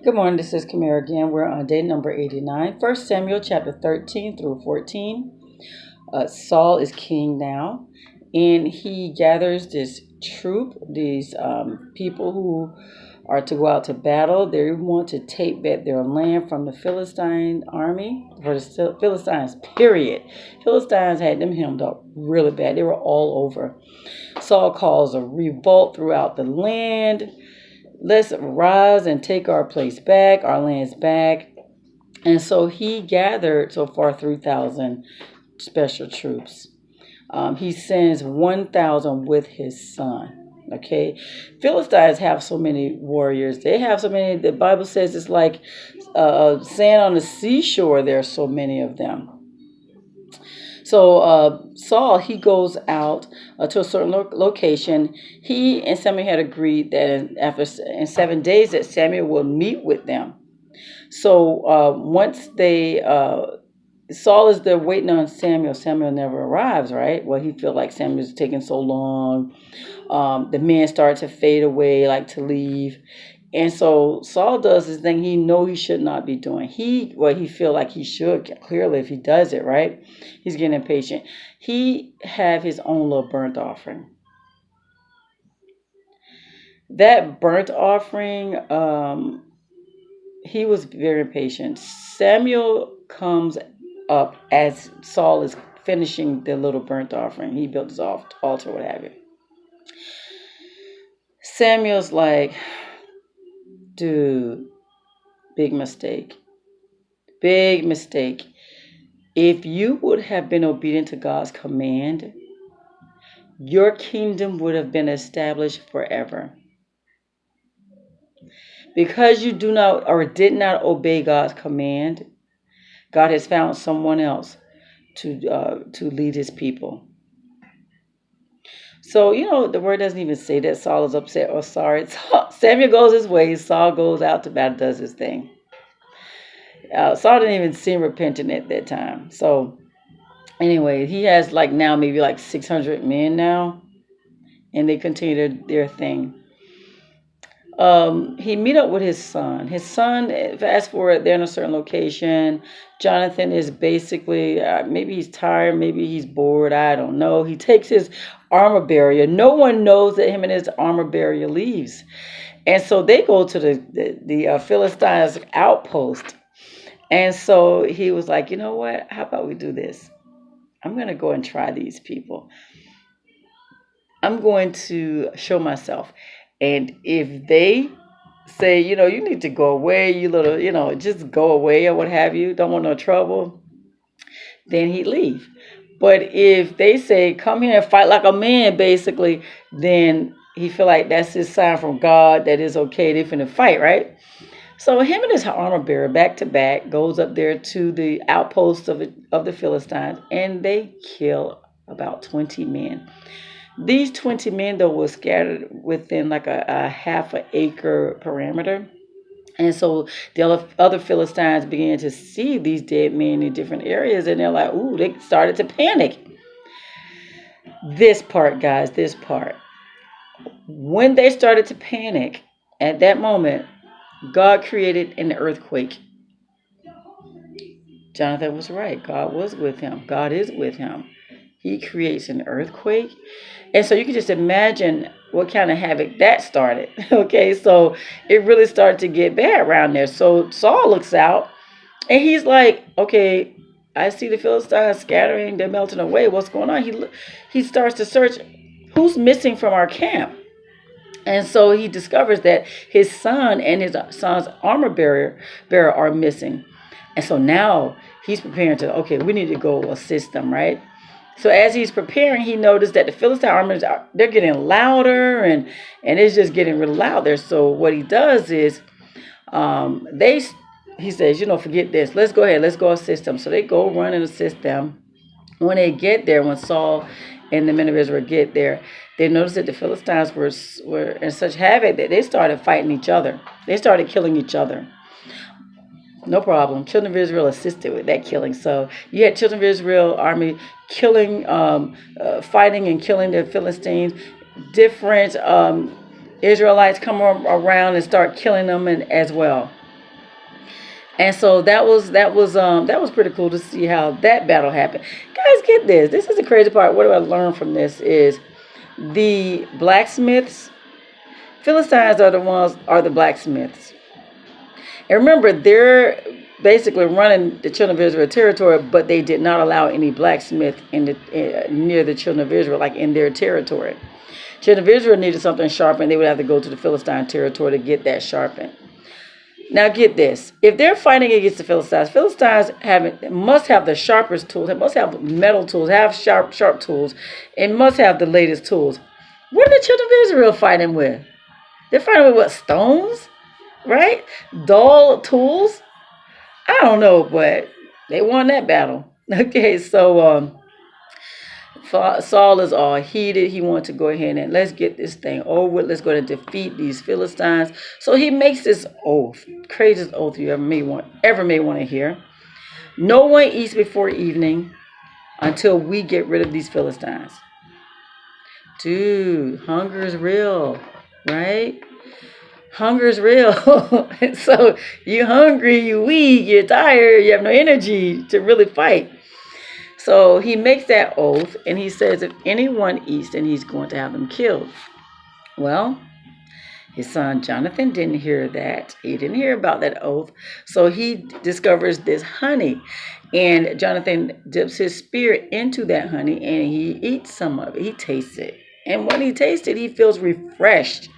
Good morning, this is Kamera again. We're on day number 89, 1 Samuel chapter 13 through 14. Saul is king now, and he gathers this troop, these people who are to go out to battle. They want to take back their land from the Philistine army, for the Philistines, period. Philistines had them hemmed up really bad. They were all over. Saul calls a revolt throughout the land. Let's rise and take our place back, our lands back. And so he gathered so far 3,000 special troops. He sends 1,000 with his son. Okay, Philistines have so many warriors. They have so many. The Bible says it's like sand on the seashore. There are so many of them. So Saul, he goes out to a certain location. He and Samuel had agreed that in 7 days that Samuel will meet with them. So once Saul is there waiting on Samuel. Samuel never arrives, right? Well, he felt like Samuel's taking so long. The men start to fade away, like to leave. And so Saul does this thing he know he should not be doing. He feel like he should, clearly, if he does it, right? He's getting impatient. He have his own little burnt offering. That burnt offering, he was very impatient. Samuel comes up as Saul is finishing the little burnt offering. He built his altar, what have you. Samuel's like, dude, big mistake. Big mistake. If you would have been obedient to God's command, your kingdom would have been established forever. Because you do not or did not obey God's command, God has found someone else to lead his people. So, the word doesn't even say that Saul is upset or sorry. Samuel goes his way. Saul goes out to battle, does his thing. Saul didn't even seem repentant at that time. So, anyway, he has now maybe 600 men now. And they continue their thing. He meet up with his son. His son, fast forward, they're in a certain location. Jonathan is basically, maybe he's tired, maybe he's bored, I don't know. He takes his armor bearer. No one knows that him and his armor bearer leaves. And so they go to the Philistines outpost. And so he was like, you know what? How about we do this? I'm going to go and try these people. I'm going to show myself. And if they say, you need to go away, you little, just go away or what have you, don't want no trouble, then he'd leave. But if they say, come here and fight like a man, basically, then he feel like that's his sign from God that it's okay, they're finna fight, right? So him and his armor bearer, back to back, goes up there to the outpost of the Philistines, and they kill about 20 men. These 20 men, though, were scattered within a half an acre perimeter. And so the other Philistines began to see these dead men in different areas, and they're like, ooh, they started to panic. This part, guys, this part. When they started to panic, at that moment, God created an earthquake. Jonathan was right. God was with him. God is with him. He creates an earthquake. And so you can just imagine what kind of havoc that started. Okay, so it really started to get bad around there. So Saul looks out and he's like, okay, I see the Philistines scattering. They're melting away. What's going on? He starts to search who's missing from our camp. And so he discovers that his son and his son's armor bearer are missing. And so now he's preparing to, we need to go assist them, right? So as he's preparing, he noticed that the Philistine armies, they're getting louder and it's just getting really loud there. So what he does is he says, forget this. Let's go ahead. Let's go assist them. So they go run and assist them. When they get there, when Saul and the men of Israel get there, they noticed that the Philistines were in such havoc that they started fighting each other. They started killing each other. No problem. Children of Israel assisted with that killing. So you had children of Israel army killing, fighting and killing the Philistines. Different Israelites come around and start killing them as well. And so that was pretty cool to see how that battle happened. Guys, get this. This is the crazy part. What do I learn from this is the blacksmiths, Philistines are the blacksmiths. And remember, they're basically running the children of Israel territory, but they did not allow any blacksmith near the children of Israel, like in their territory. Children of Israel needed something sharpened, they would have to go to the Philistine territory to get that sharpened. Now get this. If they're fighting against the Philistines, must have the sharpest tools, they must have metal tools, have sharp tools, and must have the latest tools. What are the children of Israel fighting with? They're fighting with what? Stones? Right? Dull tools? I don't know, but they won that battle. Okay, so Saul is all heated. He wants to go ahead and let's get this thing over with. Let's go and defeat these Philistines. So he makes this oath, craziest oath you ever may want to hear. No one eats before evening until we get rid of these Philistines. Dude, hunger is real, right? Hunger is real. So you're hungry, you're weak, you're tired, you have no energy to really fight. So he makes that oath, and he says if anyone eats, then he's going to have them killed. Well, his son Jonathan didn't hear that. He didn't hear about that oath. So he discovers this honey. And Jonathan dips his spear into that honey, and he eats some of it. He tastes it. And when he tastes it, he feels refreshed.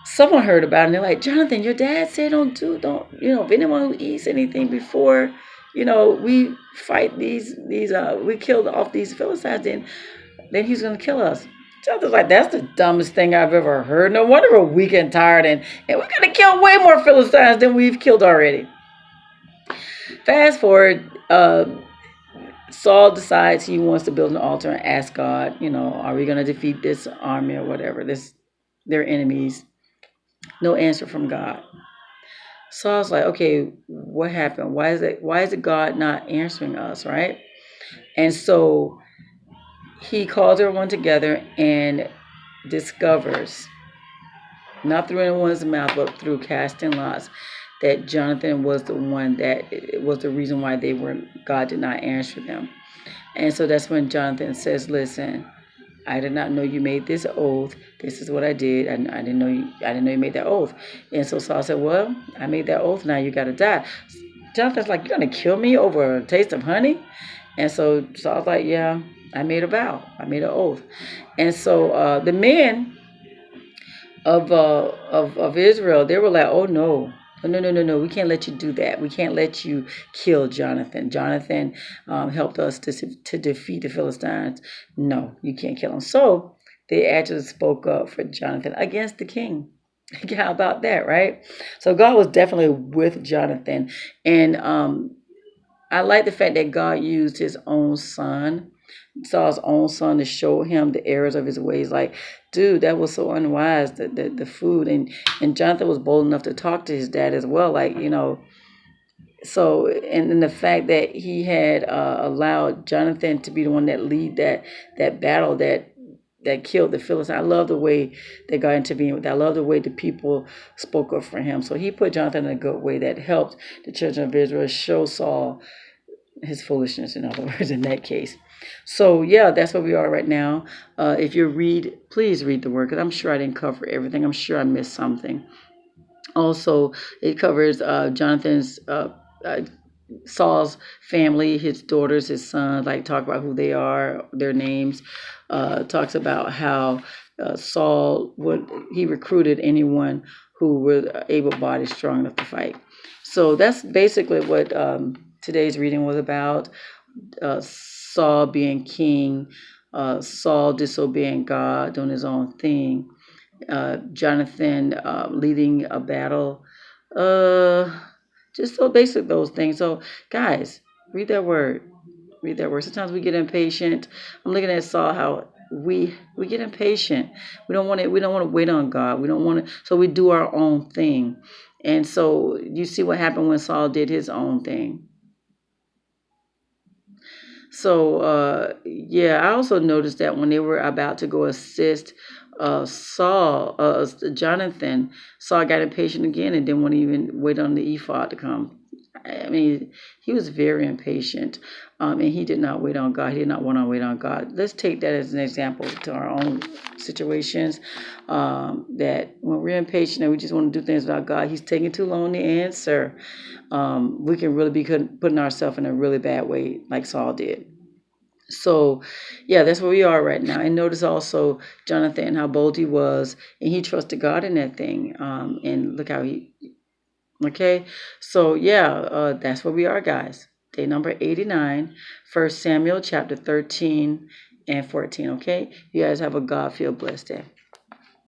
Someone heard about it, and they're like, Jonathan, your dad said if anyone who eats anything before we fight we killed off these Philistines, then he's going to kill us. Jonathan's like, that's the dumbest thing I've ever heard. No wonder we're weak and tired, and we're going to kill way more Philistines than we've killed already. Fast forward, Saul decides he wants to build an altar and ask God, are we going to defeat this army or whatever, their enemies? No answer from God. Saul's like, okay, what happened? Why is it God not answering us, right? And so he calls everyone together and discovers, not through anyone's mouth, but through casting lots, that Jonathan was the one that was the reason why God did not answer them. And so that's when Jonathan says, listen, I did not know you made this oath. This is what I did. I didn't know you made that oath. And so Saul said, well, I made that oath. Now you got to die. Jonathan's like, you're going to kill me over a taste of honey? And so Saul's like, yeah, I made a vow. I made an oath. And so the men of Israel, they were like, oh, no. No, we can't let you do that. We can't let you kill Jonathan. Jonathan helped us to defeat the Philistines. No, you can't kill him. So they actually spoke up for Jonathan against the king. How about that, right? So God was definitely with Jonathan. And I like the fact that God used his own son, Saul's own son, to show him the errors of his ways. Like, dude, that was so unwise, the food. And Jonathan was bold enough to talk to his dad as well. Like, so, and the fact that he had allowed Jonathan to be the one that lead that battle that killed the Philistines. I love the way that God intervened with that. I love the way the people spoke up for him. So he put Jonathan in a good way that helped the children of Israel show Saul his foolishness, in other words, in that case. So, yeah, that's where we are right now. If you please read the word, because I'm sure I didn't cover everything. I'm sure I missed something. Also, it covers Jonathan's, Saul's family, his daughters, his sons, like talk about who they are, their names. Talks about how Saul he recruited anyone who was able-bodied, strong enough to fight. So that's basically what today's reading was about. Saul being king, Saul disobeying God, doing his own thing, Jonathan leading a battle, just so basic those things. So guys, read that word. Sometimes we get impatient. I'm looking at Saul, how we get impatient. We don't want to wait on God. We don't want to, so we do our own thing. And so you see what happened when Saul did his own thing. So, I also noticed that when they were about to go assist Jonathan, Saul got impatient again and didn't want to even wait on the ephod to come. I mean, he was very impatient, and he did not wait on God. He did not want to wait on God. Let's take that as an example to our own situations. That when we're impatient and we just want to do things without God, He's taking too long to answer. We can really be putting ourselves in a really bad way, like Saul did. So, yeah, that's where we are right now. And notice also Jonathan, how bold he was, and he trusted God in that thing. And look how he. Okay, so yeah, that's where we are, guys. Day number 89, 1 Samuel chapter 13 and 14. Okay, you guys have a God-filled blessed day.